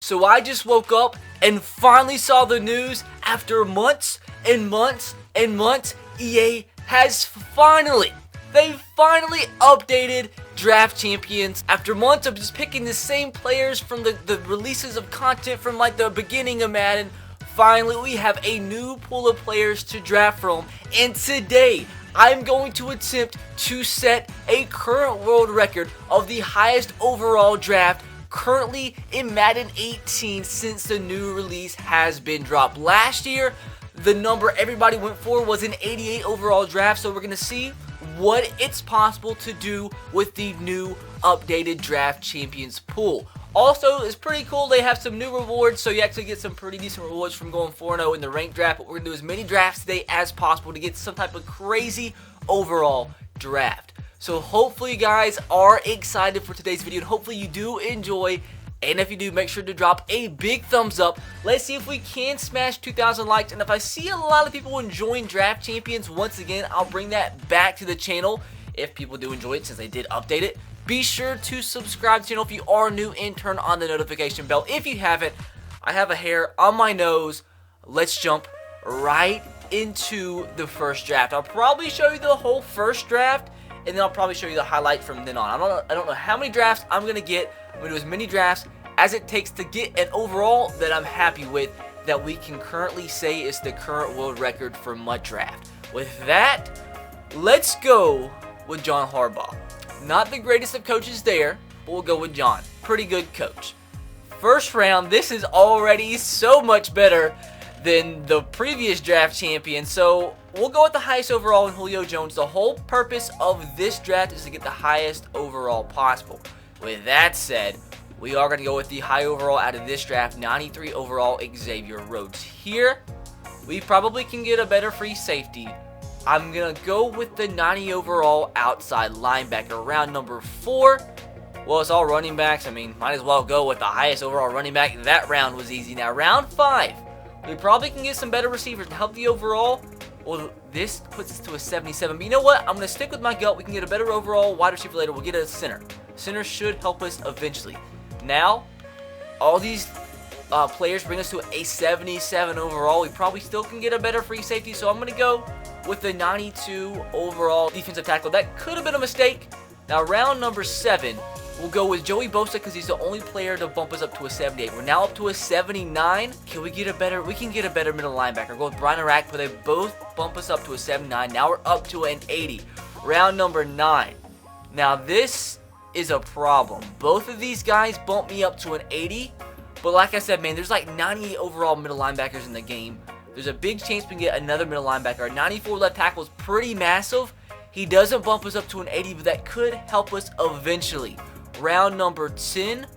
So I just woke up and finally saw the news. After months and months and months, EA has finally updated Draft Champions. After months of just picking the same players from the releases of content from like the beginning of Madden, finally we have a new pool of players to draft from. And today, I'm going to attempt to set a current world record of the highest overall draft currently in Madden 18 since the new release has been dropped. Last year, the number everybody went for was an 88 overall draft, so we're going to see what it's possible to do with the new updated Draft Champions pool. Also, it's pretty cool, they have some new rewards, so you actually get some pretty decent rewards from going 4-0 in the ranked draft, but we're going to do as many drafts today as possible to get some type of crazy overall draft. So hopefully you guys are excited for today's video, and hopefully you do enjoy. And if you do, make sure to drop a big thumbs up. Let's see if we can smash 2,000 likes. And if I see a lot of people enjoying Draft Champions, once again, I'll bring that back to the channel. If people do enjoy it, since they did update it, be sure to subscribe to the channel if you are new and turn on the notification bell. If you haven't, I have a hair on my nose. Let's jump right into the first draft. I'll probably show you the whole first draft, and then I'll probably show you the highlight from then on. I don't know how many drafts I'm going to get. I'm going to do as many drafts as it takes to get an overall that I'm happy with, that we can currently say is the current world record for MUT Draft. With that, let's go with John Harbaugh. Not the greatest of coaches there, but we'll go with John. Pretty good coach. First round, this is already so much better than the previous Draft Champion, so we'll go with the highest overall in Julio Jones. The whole purpose of this draft is to get the highest overall possible. With that said, we are going to go with the high overall out of this draft, 93 overall Xavier Rhodes. Here, we probably can get a better free safety. I'm going to go with the 90 overall outside linebacker, round number 4. Well, it's all running backs. I mean, might as well go with the highest overall running back. That round was easy. Now, round 5, we probably can get some better receivers to help the overall. Well, this puts us to a 77. But you know what? I'm going to stick with my gut. We can get a better overall wide receiver later. We'll get a center. Center should help us eventually. Now, all these players bring us to a 77 overall. We probably still can get a better free safety, so I'm going to go with the 92 overall defensive tackle. That could have been a mistake. Now, round number 7, we'll go with Joey Bosa because he's the only player to bump us up to a 78. We're now up to a 79. Can we get a better? We can get a better middle linebacker. Go with Brian Arak, but they both bump us up to a 79. Now we're up to an 80. Round number 9. Now this is a problem. Both of these guys bump me up to an 80, but like I said, man, there's like 90 overall middle linebackers in the game. There's a big chance we can get another middle linebacker. A 94 left tackle is pretty massive. He doesn't bump us up to an 80, but that could help us eventually. Round number 10,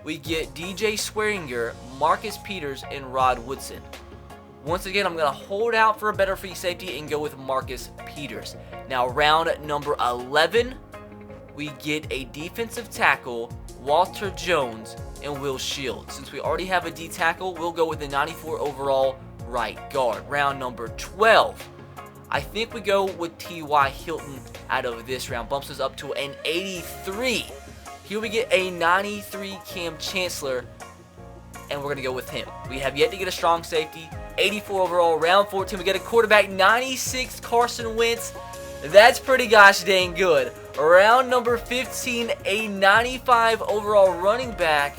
we get DJ Swearinger, Marcus Peters, and Rod Woodson. Once again, I'm going to hold out for a better free safety and go with Marcus Peters. Now, round number 11, we get a defensive tackle, Walter Jones, and Will Shields. Since we already have a D tackle, we'll go with the 94 overall right guard. Round number 12, I think we go with T.Y. Hilton out of this round. Bumps us up to an 83. Here we get a 93 Cam Chancellor, and we're going to go with him. We have yet to get a strong safety. 84 overall. Round 14, we get a quarterback, 96 Carson Wentz. That's pretty gosh dang good. Round number 15, a 95 overall running back,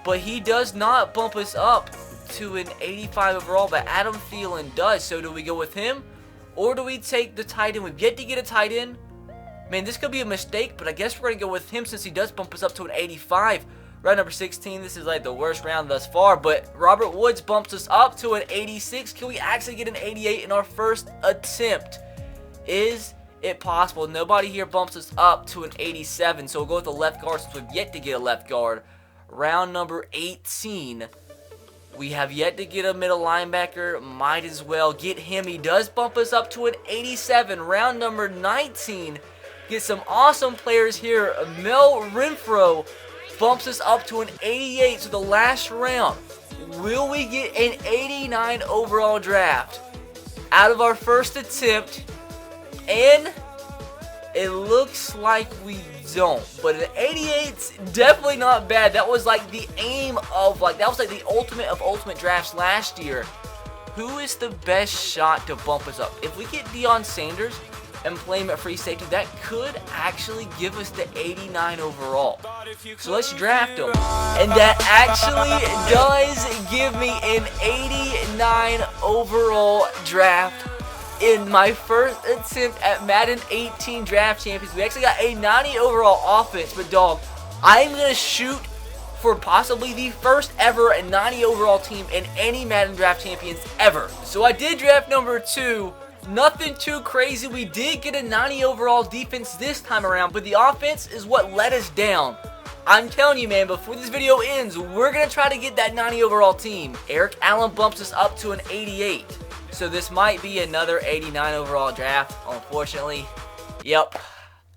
but he does not bump us up to an 85 overall, but Adam Thielen does. So do we go with him, or do we take the tight end? We've yet to get a tight end. Man, this could be a mistake, but I guess we're going to go with him since he does bump us up to an 85. Round number 16, this is like the worst round thus far, but Robert Woods bumps us up to an 86. Can we actually get an 88 in our first attempt? Is it possible? Nobody here bumps us up to an 87, so we'll go with the left guard since we've yet to get a left guard. Round number 18, we have yet to get a middle linebacker. Might as well get him. He does bump us up to an 87. Round number 19, get some awesome players here. Mel Renfro bumps us up to an 88. So the last round, will we get an 89 overall draft out of our first attempt? And it looks like we don't. But an 88's definitely not bad. That was like the aim of that was like the ultimate of ultimate drafts last year. Who is the best shot to bump us up? If we get Deion Sanders and play him at free safety, that could actually give us the 89 overall. So let's draft him. And that actually does give me an 89 overall draft in my first attempt at Madden 18 Draft Champions. We actually got a 90 overall offense, but dog, I'm going to shoot for possibly the first ever 90 overall team in any Madden Draft Champions ever. So I did draft number 2. Nothing too crazy. We did get a 90 overall defense this time around, but the offense is what let us down. I'm telling you, man, before this video ends, we're going to try to get that 90 overall team. Eric Allen bumps us up to an 88. So this might be another 89 overall draft, unfortunately. Yep,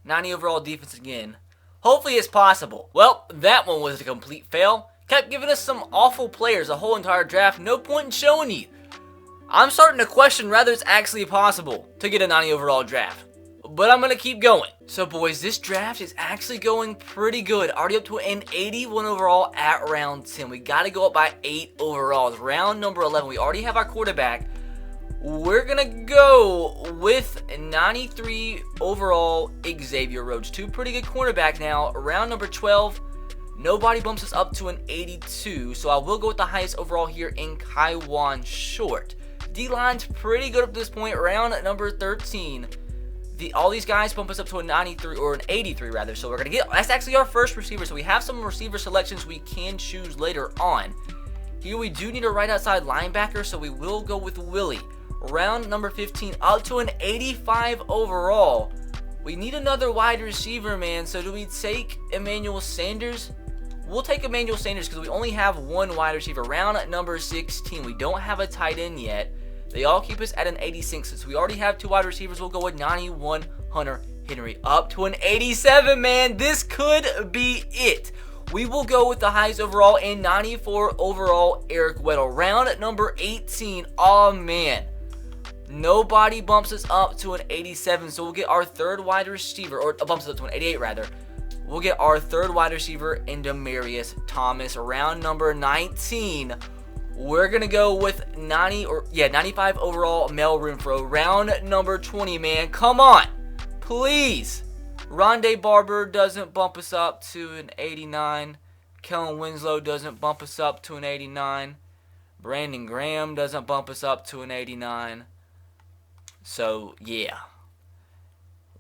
90 overall defense again. Hopefully it's possible. Well, that one was a complete fail. Kept giving us some awful players the whole entire draft. No point in showing you. I'm starting to question whether it's actually possible to get a 90 overall draft. But I'm going to keep going. So boys, this draft is actually going pretty good. Already up to an 81 overall at round 10. We got to go up by 8 overalls. Round number 11, we already have our quarterback. We're going to go with 93 overall Xavier Rhodes. 2 pretty good cornerbacks now. Round number 12, nobody bumps us up to an 82. So I will go with the highest overall here in Kaiwan Short. D-line's pretty good up to this point. Round number 13. All these guys bump us up to a 93, or an 83 rather. So we're going to get, that's actually our first receiver. So we have some receiver selections we can choose later on. Here we do need a right outside linebacker, so we will go with Willie. Round number 15, up to an 85 overall. We need another wide receiver, man. So do we take Emmanuel Sanders? We'll take Emmanuel Sanders because we only have one wide receiver. Round number 16, we don't have a tight end yet. They all keep us at an 86, so we already have 2 wide receivers. We'll go with 91 Hunter Henry. Up to an 87, man. This could be it. We will go with the highest overall and 94 overall Eric Weddle. Round number 18, oh man. Nobody bumps us up to an 87, so we'll get our third wide receiver, or bumps us up to an 88 rather. We'll get our third wide receiver in Demarius Thomas. Round number 19, we're going to go with 95 overall Mel Renfro. Round number 20, man. Come on. Please. Rondé Barber doesn't bump us up to an 89. Kellen Winslow doesn't bump us up to an 89. Brandon Graham doesn't bump us up to an 89. So, yeah.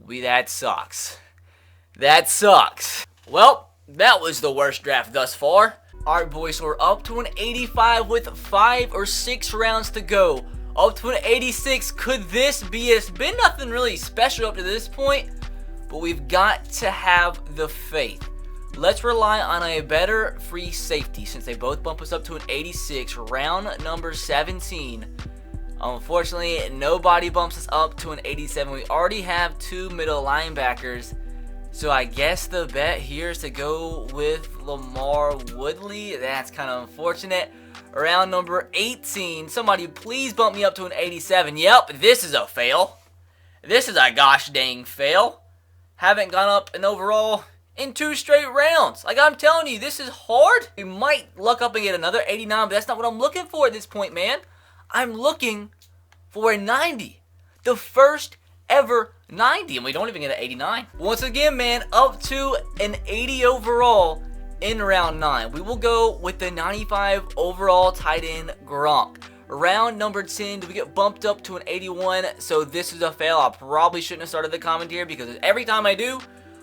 That sucks. That sucks. Well, that was the worst draft thus far. Alright boys, so we're up to an 85 with 5 or 6 rounds to go. Up to an 86. Could this be it? It's been nothing really special up to this point, but we've got to have the faith. Let's rely on a better free safety since they both bump us up to an 86. Round number 17. Unfortunately, nobody bumps us up to an 87. We already have 2 middle linebackers. So I guess the bet here is to go with Lamar Woodley. That's kind of unfortunate. Round number 18. Somebody please bump me up to an 87. Yep, this is a fail. This is a gosh dang fail. Haven't gone up an overall in 2 straight rounds. Like I'm telling you, this is hard. We might luck up and get another 89, but that's not what I'm looking for at this point, man. I'm looking for a 90. The first ever 90, and we don't even get an 89. Once again, man, up to an 80 overall in round 9. We will go with the 95 overall tight end Gronk. Round number 10, do we get bumped up to an 81? So this is a fail. I probably shouldn't have started the commentary because every time I do,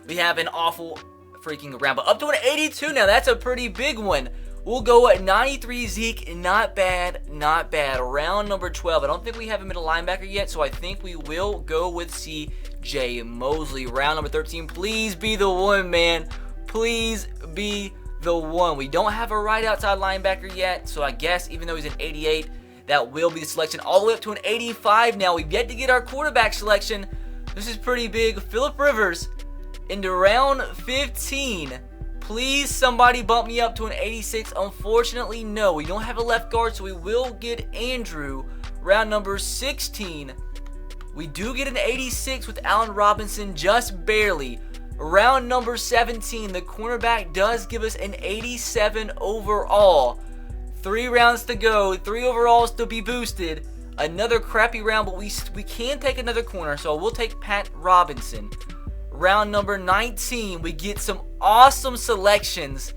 we have an awful freaking round. But up to an 82 now, that's a pretty big one. We'll go at 93 Zeke. Not bad, not bad. Round number 12. I don't think we have a middle linebacker yet, so I think we will go with C.J. Mosley. Round number 13. Please be the one, man. Please be the one. We don't have a right outside linebacker yet, so I guess even though he's an 88, that will be the selection. All the way up to an 85 now. We've yet to get our quarterback selection. This is pretty big. Phillip Rivers into round 15. Please, somebody bump me up to an 86. Unfortunately, no. We don't have a left guard, so we will get Andrew. Round number 16. We do get an 86 with Allen Robinson, just barely. Round number 17, the cornerback does give us an 87 overall. 3 rounds to go, 3 overalls to be boosted. Another crappy round, but we can take another corner, so we'll take Pat Robinson. Round number 19, we get some awesome selections.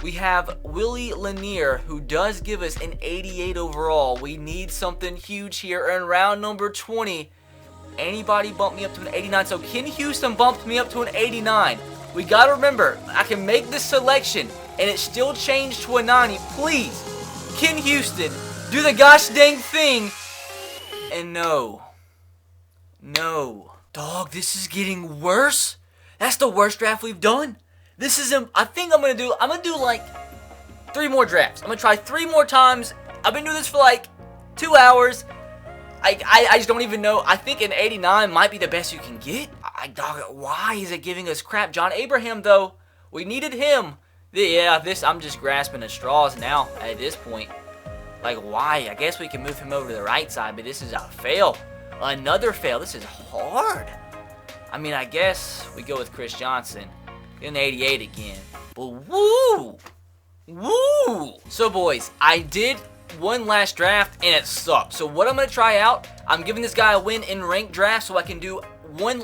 We have Willie Lanier, who does give us an 88 overall. We need something huge here. In round number 20, anybody bumped me up to an 89. So Ken Houston bumped me up to an 89. We got to remember, I can make this selection, and it still changed to a 90. Please, Ken Houston, do the gosh dang thing. And no. Dog, this is getting worse. That's the worst draft we've done. This is, I think I'm going to do like 3 more drafts. I'm going to try 3 more times. I've been doing this for like 2 hours. I just don't even know. I think an 89 might be the best you can get. Dog, why is it giving us crap? John Abraham, though, we needed him. Yeah, I'm just grasping at straws now at this point. Like, why? I guess we can move him over to the right side, but this is a fail. Another fail. This is hard. I mean, I guess we go with Chris Johnson. Get an 88 again. But woo! So, boys, I did one last draft, and it sucked. So, what I'm going to try out, I'm giving this guy a win in ranked draft so I can do one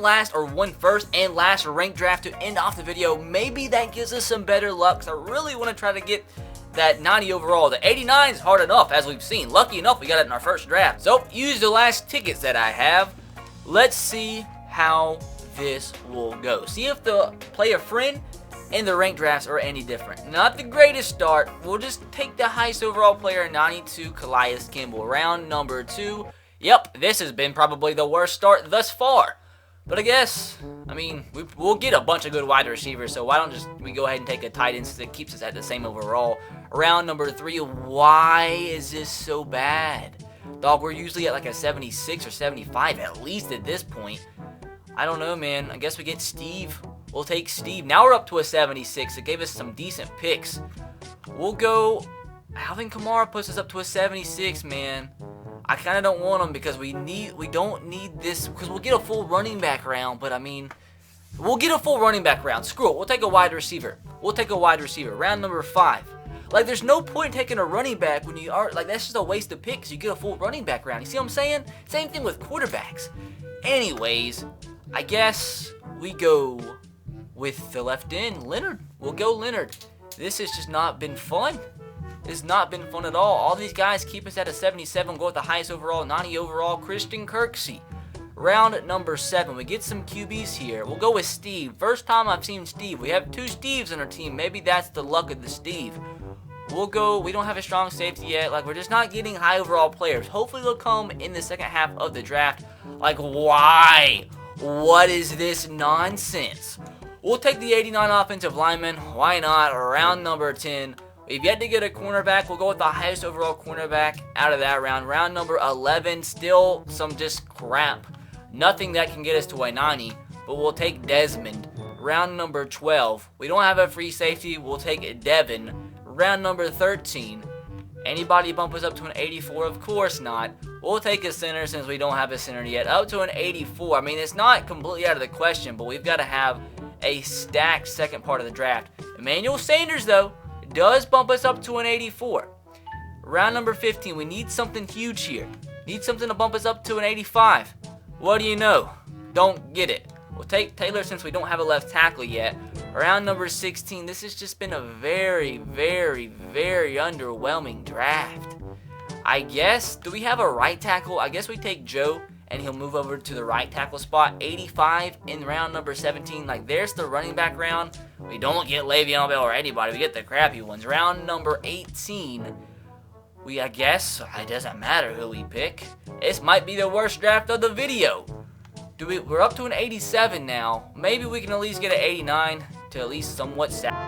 first and last ranked draft to end off the video. Maybe that gives us some better luck, because I really want to try to get that 90 overall. The 89 is hard enough, as we've seen. Lucky enough, we got it in our first draft. So, use the last tickets that I have. Let's see how this will go. See if the player friend and the ranked drafts are any different. Not the greatest start. We'll just take the highest overall player, 92, Calais Campbell. Round number 2. Yep, this has been probably the worst start thus far. But I guess, I mean, we'll get a bunch of good wide receivers, so why don't we go ahead and take a tight end that keeps us at the same overall. Round number 3, why is this so bad? Dog, we're usually at like a 76 or 75 at least at this point. I don't know, man. I guess we get Steve. We'll take Steve. Now we're up to a 76. It gave us some decent picks. We'll go. Alvin Kamara puts us up to a 76, man. I kind of don't want him because we don't need this, because we'll get a full running back round. But I mean, we'll get a full running back round. Screw it. We'll take a wide receiver. Round number 5. Like, there's no point in taking a running back when you are, like, that's just a waste of picks. You get a full running back round. You see what I'm saying? Same thing with quarterbacks. Anyways, I guess we go with the left end, Leonard. We'll go Leonard. This has just not been fun. It's not been fun at all. All these guys keep us at a 77. Go with the highest overall, 90 overall, Christian Kirksey. Round number 7. We get some QBs here. We'll go with Steve. First time I've seen Steve. We have 2 Steves on our team. Maybe that's the luck of the Steve. We'll go. We don't have a strong safety yet. Like, we're just not getting high overall players. Hopefully they'll come in the second half of the draft. Like, why? What is this nonsense? We'll take the 89 offensive lineman. Why not? Round number 10. We've yet to get a cornerback. We'll go with the highest overall cornerback out of that round. Round number 11. Still some just crap. Nothing that can get us to a 90. But we'll take Desmond. Round number 12. We don't have a free safety. We'll take Devin. Round number 13. Anybody bump us up to an 84? Of course not. We'll take a center since we don't have a center yet. Up to an 84. I mean, it's not completely out of the question, but we've got to have a stacked second part of the draft. Emmanuel Sanders, though, does bump us up to an 84. Round number 15. We need something huge here. Need something to bump us up to an 85. What do you know? Don't get it. We'll take Taylor since we don't have a left tackle yet. Round number 16. This has just been a very, very, very underwhelming draft. I guess, do we have a right tackle? I guess we take Joe and he'll move over to the right tackle spot. 85 in round number 17. Like, there's the running back round. We don't get Le'Veon Bell or anybody. We get the crappy ones. Round number 18. I guess, it doesn't matter who we pick. This might be the worst draft of the video. We're up to an 87 now. Maybe we can at least get an 89 to at least somewhat satisfy.